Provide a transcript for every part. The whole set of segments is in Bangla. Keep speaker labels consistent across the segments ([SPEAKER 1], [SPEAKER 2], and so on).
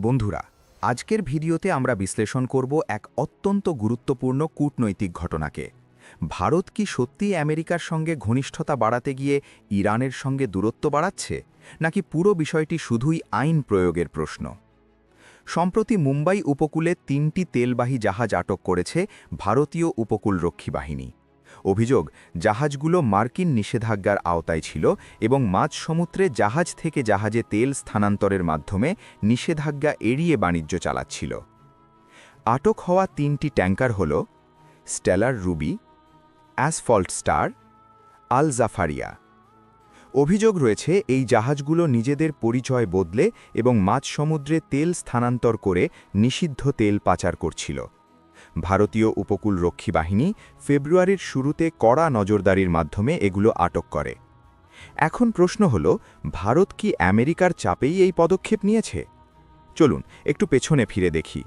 [SPEAKER 1] বন্ধুরা, আজকের ভিডিওতে আমরা বিশ্লেষণ করব এক অত্যন্ত গুরুত্বপূর্ণ কূটনৈতিক ঘটনাকে। ভারত কি সত্যিই আমেরিকার সঙ্গে ঘনিষ্ঠতা বাড়াতে গিয়ে ইরানের সঙ্গে দূরত্ব বাড়াচ্ছে, নাকি পুরো বিষয়টি শুধুই আইন প্রয়োগের প্রশ্ন? সম্প্রতি মুম্বাই উপকূলে ৩টি তেলবাহী জাহাজ আটক করেছে ভারতীয় উপকূলরক্ষী বাহিনী। অভিযোগ, জাহাজগুলো মার্কিন নিষেধাজ্ঞার আওতায় ছিল এবং মাঝ সমুদ্রে জাহাজ থেকে জাহাজে তেল স্থানান্তরের মাধ্যমে নিষেধাজ্ঞা এড়িয়ে বাণিজ্য চালাচ্ছিল। আটক হওয়া ৩টি ট্যাঙ্কার হল স্টেলার রুবি, অ্যাসফল্ট স্টার, আল জাফারিয়া। অভিযোগ রয়েছে এই জাহাজগুলো নিজেদের পরিচয় বদলে এবং মাঝ সমুদ্রে তেল স্থানান্তর করে নিষিদ্ধ তেল পাচার করছিল। ভারতীয় উপকূলরক্ষী বাহিনী ফেব্রুয়ারির শুরুতে কড়া নজরদারির মাধ্যমে এগুলো আটক করে। এখন প্রশ্ন হল, ভারত কি আমেরিকার চাপেই এই পদক্ষেপ নিয়েছে? চলুন একটু পেছনে ফিরে দেখি।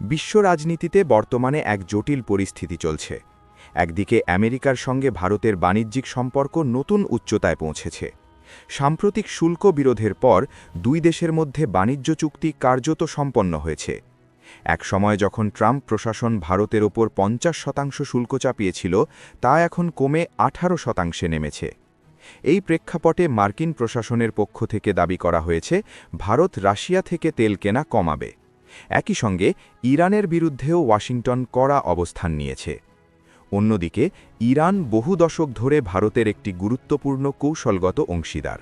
[SPEAKER 1] বিশ্ব রাজনীতিতে বর্তমানে এক জটিল পরিস্থিতি চলছে। একদিকে আমেরিকার সঙ্গে ভারতের বাণিজ্যিক সম্পর্ক নতুন উচ্চতায় পৌঁছেছে। সাম্প্রতিক শুল্ক বিরোধের পর দুই দেশের মধ্যে বাণিজ্য চুক্তি কার্যত সম্পন্ন হয়েছে। এক সময় যখন ট্রাম্প প্রশাসন ভারতের ওপর ৫০% শুল্ক চাপিয়েছিল, তা এখন কমে ১৮% নেমেছে। এই প্রেক্ষাপটে মার্কিন প্রশাসনের পক্ষ থেকে দাবি করা হয়েছে ভারত রাশিয়া থেকে তেল কেনা কমাবে। একই সঙ্গে ইরানের বিরুদ্ধেও ওয়াশিংটন কড়া অবস্থান নিয়েছে। অন্যদিকে ইরান বহু দশক ধরে ভারতের একটি গুরুত্বপূর্ণ কৌশলগত অংশীদার।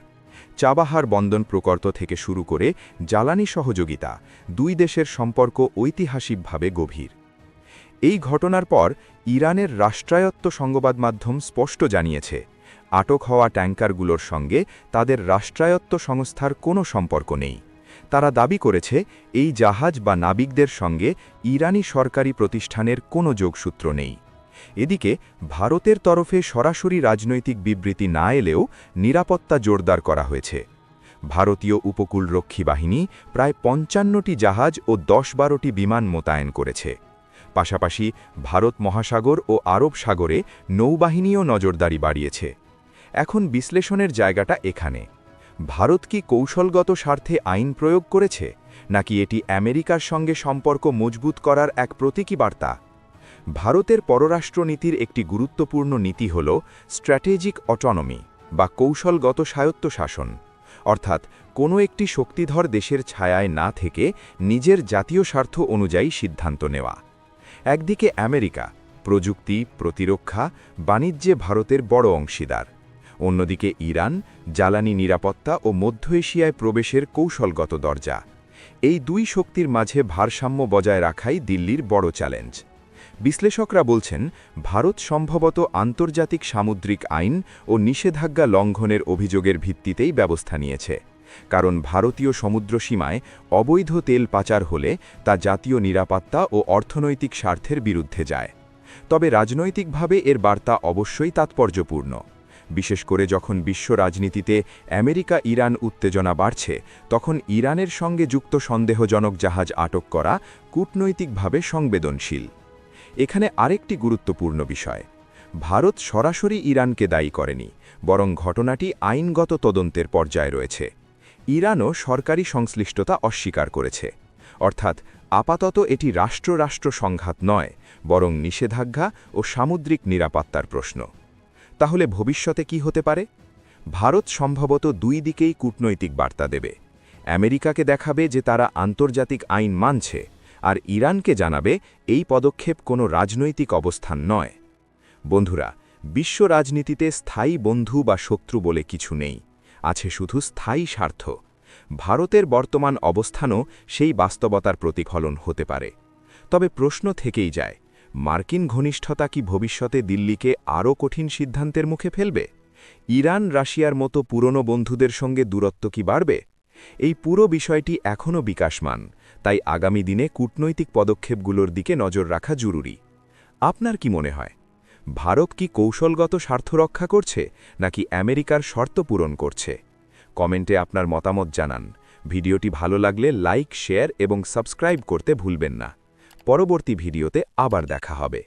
[SPEAKER 1] চাবাহার বন্দর প্রকল্প থেকে শুরু করে জ্বালানি সহযোগিতা, দুই দেশের সম্পর্ক ঐতিহাসিকভাবে গভীর। এই ঘটনার পর ইরানের রাষ্ট্রায়ত্ত সংবাদ মাধ্যম স্পষ্ট জানিয়েছে, আটক হওয়া ট্যাঙ্কারগুলোর সঙ্গে তাদের রাষ্ট্রায়ত্ত সংস্থার কোনো সম্পর্ক নেই। তারা দাবি করেছে এই জাহাজ বা নাবিকদের সঙ্গে ইরানি সরকারি প্রতিষ্ঠানের কোনো যোগসূত্র নেই। এদিকে ভারতের তরফে সরাসরি রাজনৈতিক বিবৃতি না এলেও নিরাপত্তা জোরদার করা হয়েছে। ভারতীয় উপকূলরক্ষী বাহিনী প্রায় ৫৫টি জাহাজ ও ১০-১২টি বিমান মোতায়েন করেছে। পাশাপাশি ভারত মহাসাগর ও আরব সাগরে নৌবাহিনীও নজরদারি বাড়িয়েছে। এখন বিশ্লেষণের জায়গাটা এখানে। ভারত কি কৌশলগত স্বার্থে আইন প্রয়োগ করেছে, নাকি এটি আমেরিকার সঙ্গে সম্পর্ক মজবুত করার এক প্রতীকী বার্তা? ভারতের পররাষ্ট্রনীতির একটি গুরুত্বপূর্ণ নীতি হল স্ট্র্যাটেজিক অটোনমি বা কৌশলগত স্বায়ত্তশাসন, অর্থাৎ কোনো একটি শক্তিধর দেশের ছায়ায় না থেকে নিজের জাতীয় স্বার্থ অনুযায়ী সিদ্ধান্ত নেওয়া। একদিকে আমেরিকা প্রযুক্তি, প্রতিরক্ষা, বাণিজ্যে ভারতের বড় অংশীদার। অন্যদিকে ইরান জ্বালানি নিরাপত্তা ও মধ্য এশিয়ায় প্রবেশের কৌশলগত দরজা। এই দুই শক্তির মাঝে ভারসাম্য বজায় রাখাই দিল্লির বড় চ্যালেঞ্জ। বিশ্লেষকরা বলছেন, ভারত সম্ভবত আন্তর্জাতিক সামুদ্রিক আইন ও নিষেধাজ্ঞা লঙ্ঘনের অভিযোগের ভিত্তিতেই ব্যবস্থা নিয়েছে। কারণ ভারতীয় সমুদ্রসীমায় অবৈধ তেল পাচার হলে তা জাতীয় নিরাপত্তা ও অর্থনৈতিক স্বার্থের বিরুদ্ধে যায়। তবে রাজনৈতিকভাবে এর বার্তা অবশ্যই তাৎপর্যপূর্ণ, বিশেষ করে যখন বিশ্ব রাজনীতিতে আমেরিকা ইরান উত্তেজনা বাড়ছে, তখন ইরানের সঙ্গে যুক্ত সন্দেহজনক জাহাজ আটক করা কূটনৈতিকভাবে সংবেদনশীল। এখানে আরেকটি গুরুত্বপূর্ণ বিষয়, ভারত সরাসরি ইরানকে দায়ী করেনি, বরং ঘটনাটি আইনগত তদন্তের পর্যায়ে রয়েছে। ইরানও সরকারি সংশ্লিষ্টতা অস্বীকার করেছে। অর্থাৎ আপাতত এটি রাষ্ট্র-রাষ্ট্র সংঘাত নয়, বরং নিষেধাজ্ঞা ও সামুদ্রিক নিরাপত্তার প্রশ্ন। তাহলে ভবিষ্যতে কি হতে পারে? ভারত সম্ভবত দুই দিকেই কূটনৈতিক বার্তা দেবে। আমেরিকাকে দেখাবে যে তারা আন্তর্জাতিক আইন মানছে, আর ইরানকে জানাবে এই পদক্ষেপ কোনো রাজনৈতিক অবস্থান নয়। বন্ধুরা, বিশ্ব রাজনীতিতে স্থায়ী বন্ধু বা শত্রু বলে কিছু নেই, আছে শুধু স্থায়ী স্বার্থ। ভারতের বর্তমান অবস্থানও সেই বাস্তবতার প্রতিফলন হতে পারে। তবে প্রশ্ন থেকেই যায়, মার্কিন ঘনিষ্ঠতা কি ভবিষ্যতে দিল্লিকে আরও কঠিন সিদ্ধান্তের মুখে ফেলবে? ইরান রাশিয়ার মতো পুরনো বন্ধুদের সঙ্গে দূরত্ব কি বাড়বে? এই পুরো বিষয়টি এখনও বিকাশমান, তাই আগামী দিনে কূটনৈতিক পদক্ষেপগুলোর দিকে নজর রাখা জরুরি। আপনার কি মনে হয়, ভারত কি কৌশলগত স্বার্থ রক্ষা করছে, নাকি আমেরিকার শর্ত পূরণ করছে? কমেন্টে আপনার মতামত জানান। ভিডিওটি ভালো লাগলে লাইক, শেয়ার এবং সাবস্ক্রাইব করতে ভুলবেন না। পরবর্তী ভিডিওতে আবার দেখা হবে।